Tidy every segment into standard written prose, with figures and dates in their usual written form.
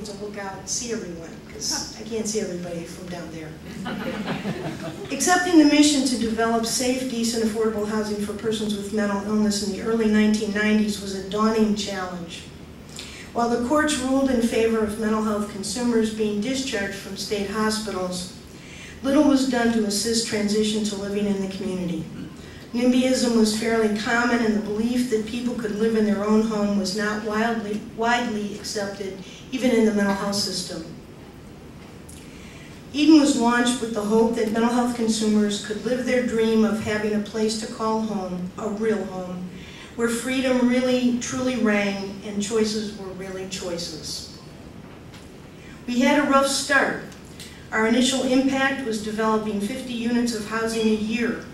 get to look out and see everyone, because I can't see everybody from down there. Accepting the mission to develop safe, decent, affordable housing for persons with mental illness in the early 1990s was a daunting challenge. While the courts ruled in favor of mental health consumers being discharged from state hospitals, little was done to assist transition to living in the community. NIMBYism was fairly common, and the belief that people could live in their own home was not widely accepted, even in the mental health system. Eden was launched with the hope that mental health consumers could live their dream of having a place to call home, a real home, where freedom really, truly rang and choices were really choices. We had a rough start. Our initial impact was developing 50 units of housing a year.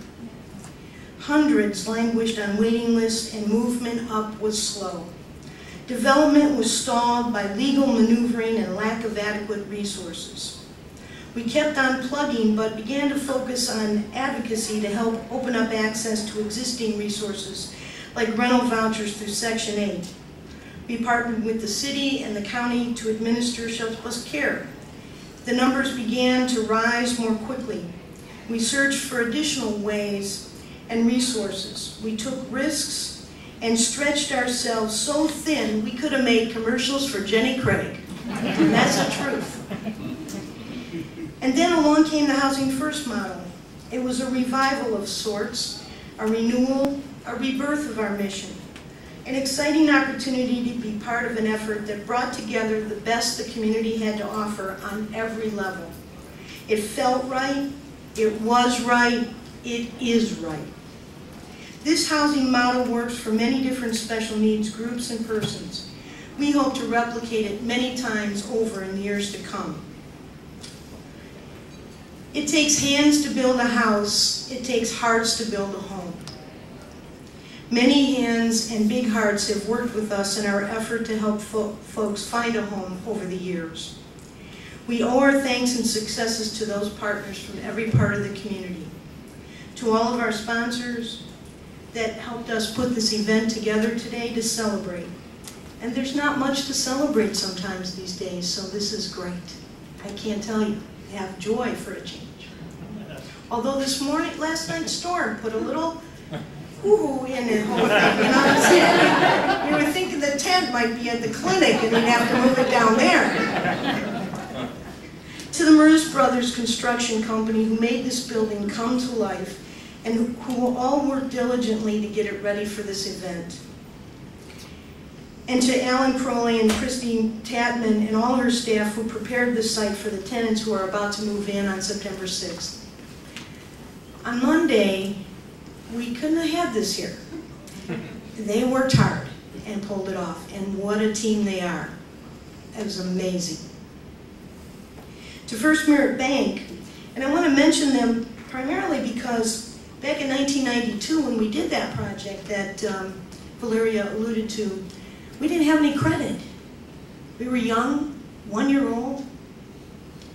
Hundreds languished on waiting lists, and movement up was slow. Development was stalled by legal maneuvering and lack of adequate resources. We kept on plugging, but began to focus on advocacy to help open up access to existing resources, like rental vouchers through Section 8. We partnered with the city and the county to administer Shelter Plus Care. The numbers began to rise more quickly. We searched for additional ways and resources. We took risks and stretched ourselves so thin we could have made commercials for Jenny Craig. And that's the truth. And then along came the Housing First model. It was a revival of sorts, a renewal, a rebirth of our mission, an exciting opportunity to be part of an effort that brought together the best the community had to offer on every level. It felt right, it was right, it is right. This housing model works for many different special needs groups and persons. We hope to replicate it many times over in the years to come. It takes hands to build a house. It takes hearts to build a home. Many hands and big hearts have worked with us in our effort to help folks find a home over the years. We owe our thanks and successes to those partners from every part of the community. To all of our sponsors that helped us put this event together today to celebrate. And there's not much to celebrate sometimes these days, so this is great. I can't tell you. Have joy for a change. Although last night's storm put a little hoo-hoo in the whole thing. You know, we were thinking the tent might be at the clinic and we'd have to move it down there. To the Marus Brothers Construction Company, who made this building come to life and who all worked diligently to get it ready for this event. And to Alan Crowley and Christine Tatman and all her staff who prepared the site for the tenants who are about to move in on September 6th. On Monday, we couldn't have had this here. They worked hard and pulled it off, and what a team they are. It was amazing. To First Merit Bank, and I want to mention them primarily because back in 1992 when we did that project that Valeria alluded to, we didn't have any credit. We were young, 1 year old.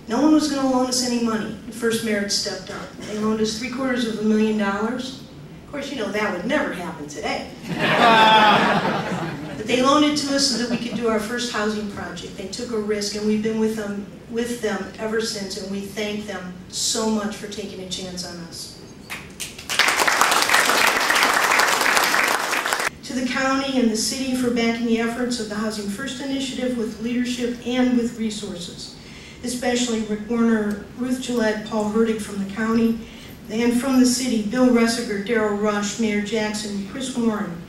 No one was going to loan us any money. First Merit stepped up. They loaned us $750,000. Of course, you know that would never happen today. But they loaned it to us so that we could do our first housing project. They took a risk, and we've been with them ever since, and we thank them so much for taking a chance on us. To the county and the city for backing the efforts of the Housing First Initiative with leadership and with resources, especially Rick Werner, Ruth Gillette, Paul Herdig from the county, and from the city, Bill Ressiger, Darrell Rush, Mayor Jackson, Chris Warren,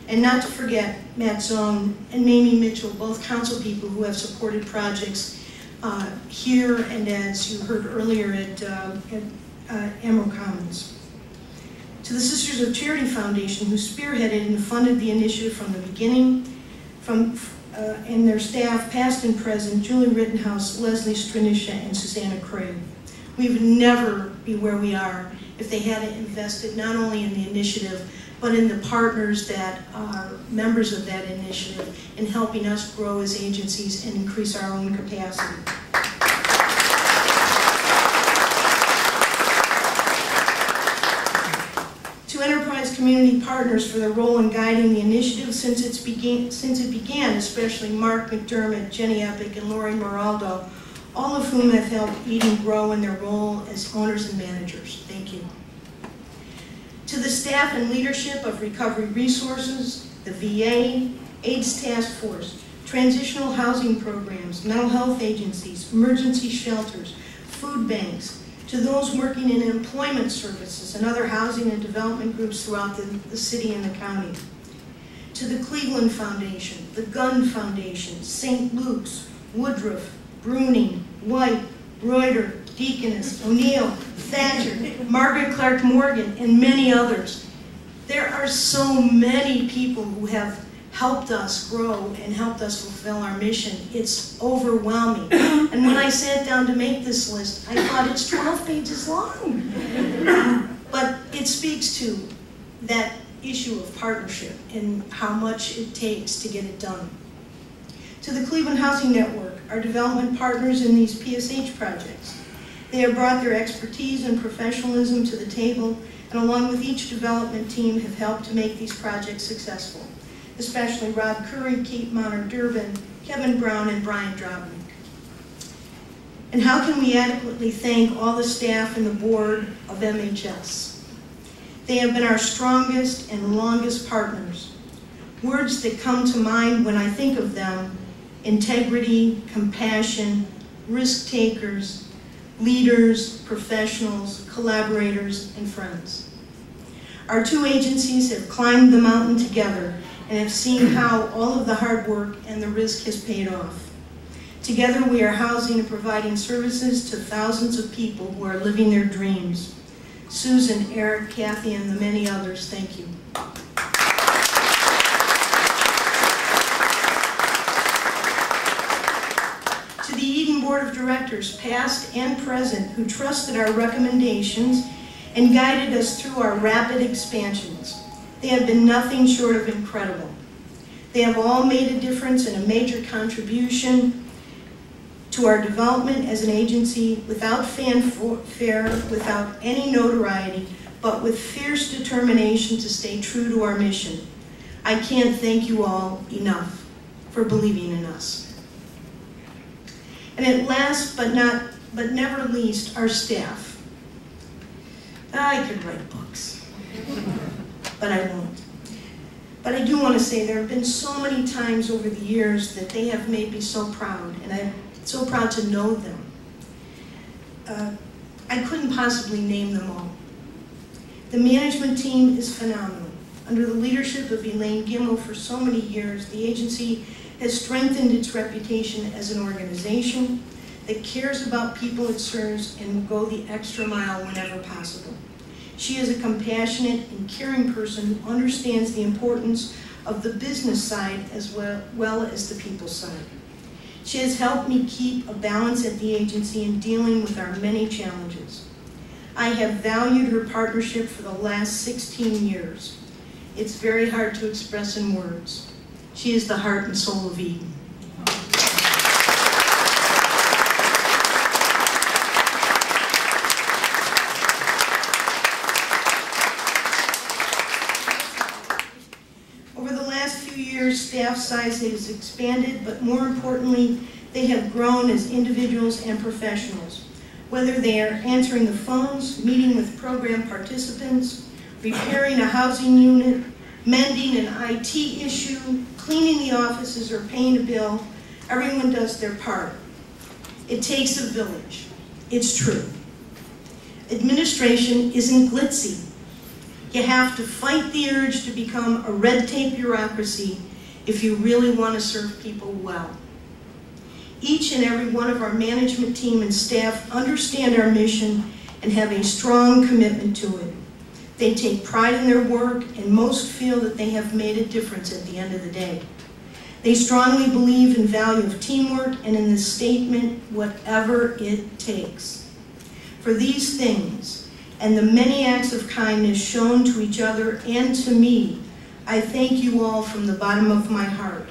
and not to forget Matt Zone and Mamie Mitchell, both council people who have supported projects here and as you heard earlier at Emerald Commons. To the Sisters of Charity Foundation, who spearheaded and funded the initiative from the beginning, and their staff, past and present, Julie Rittenhouse, Leslie Stranisha, and Susanna Craig. We would never be where we are if they hadn't invested not only in the initiative, but in the partners that are members of that initiative in helping us grow as agencies and increase our own capacity. To Enterprise recognize community partners for their role in guiding the initiative since it began, especially Mark McDermott, Jenny Epic, and Lori Moraldo, all of whom have helped Eden grow in their role as owners and managers. Thank you. To the staff and leadership of Recovery Resources, the VA, AIDS Task Force, transitional housing programs, mental health agencies, emergency shelters, food banks, to those working in employment services and other housing and development groups throughout the city and the county. To the Cleveland Foundation, the Gunn Foundation, St. Luke's, Woodruff, Bruning, White, Reuter, Deaconess, O'Neill, Thatcher, Margaret Clark Morgan, and many others. There are so many people who have helped us grow and helped us fulfill our mission. It's overwhelming. And when I sat down to make this list, I thought it's 12 pages long. But it speaks to that issue of partnership and how much it takes to get it done. To the Cleveland Housing Network, our development partners in these PSH projects. They have brought their expertise and professionalism to the table, and along with each development team have helped to make these projects successful, especially Rob Curry, Kate Monner-Durbin, Kevin Brown, and Brian Drobnik. And how can we adequately thank all the staff and the board of MHS? They have been our strongest and longest partners. Words that come to mind when I think of them: integrity, compassion, risk takers, leaders, professionals, collaborators, and friends. Our two agencies have climbed the mountain together and have seen how all of the hard work and the risk has paid off. Together we are housing and providing services to thousands of people who are living their dreams. Susan, Eric, Kathy, and the many others, thank you. To the Eden Board of Directors, past and present, who trusted our recommendations and guided us through our rapid expansions. They have been nothing short of incredible. They have all made a difference and a major contribution to our development as an agency without fanfare, without any notoriety, but with fierce determination to stay true to our mission. I can't thank you all enough for believing in us. And at last but never least, our staff. I could write books, but I won't. But I do want to say there have been so many times over the years that they have made me so proud, and I'm so proud to know them. I couldn't possibly name them all. The management team is phenomenal. Under the leadership of Elaine Gimel for so many years, the agency has strengthened its reputation as an organization that cares about people it serves and will go the extra mile whenever possible. She is a compassionate and caring person who understands the importance of the business side as well as the people side. She has helped me keep a balance at the agency in dealing with our many challenges. I have valued her partnership for the last 16 years. It's very hard to express in words. She is the heart and soul of Eden. Over the last few years, staff size has expanded, but more importantly, they have grown as individuals and professionals. Whether they are answering the phones, meeting with program participants, repairing a housing unit, mending an IT issue, cleaning the offices, or paying a bill, everyone does their part. It takes a village. It's true. Administration isn't glitzy. You have to fight the urge to become a red tape bureaucracy if you really want to serve people well. Each and every one of our management team and staff understand our mission and have a strong commitment to it. They take pride in their work, and most feel that they have made a difference at the end of the day. They strongly believe in value of teamwork and in the statement, whatever it takes. For these things, and the many acts of kindness shown to each other and to me, I thank you all from the bottom of my heart.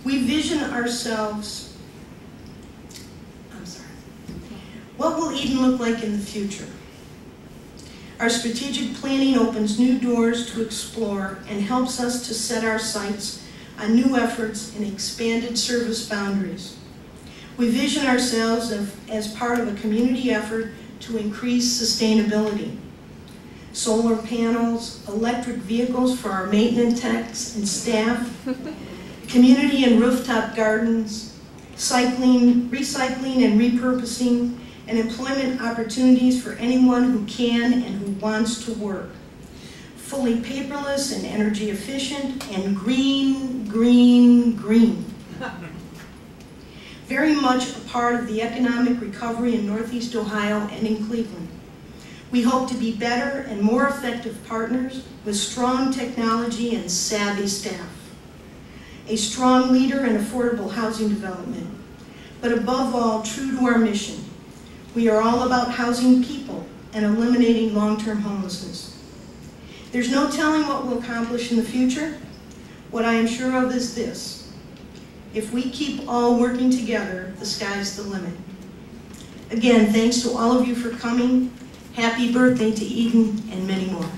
We vision ourselves, what will Eden look like in the future? Our strategic planning opens new doors to explore and helps us to set our sights on new efforts and expanded service boundaries. We vision ourselves as part of a community effort to increase sustainability. Solar panels, electric vehicles for our maintenance techs and staff, community and rooftop gardens, recycling and repurposing, and employment opportunities for anyone who can and who wants to work. Fully paperless and energy efficient, and green, green, green. Very much a part of the economic recovery in Northeast Ohio and in Cleveland. We hope to be better and more effective partners with strong technology and savvy staff. A strong leader in affordable housing development, but above all, true to our mission. We are all about housing people and eliminating long-term homelessness. There's no telling what we'll accomplish in the future. What I am sure of is this: if we keep all working together, the sky's the limit. Again, thanks to all of you for coming. Happy birthday to Eden and many more.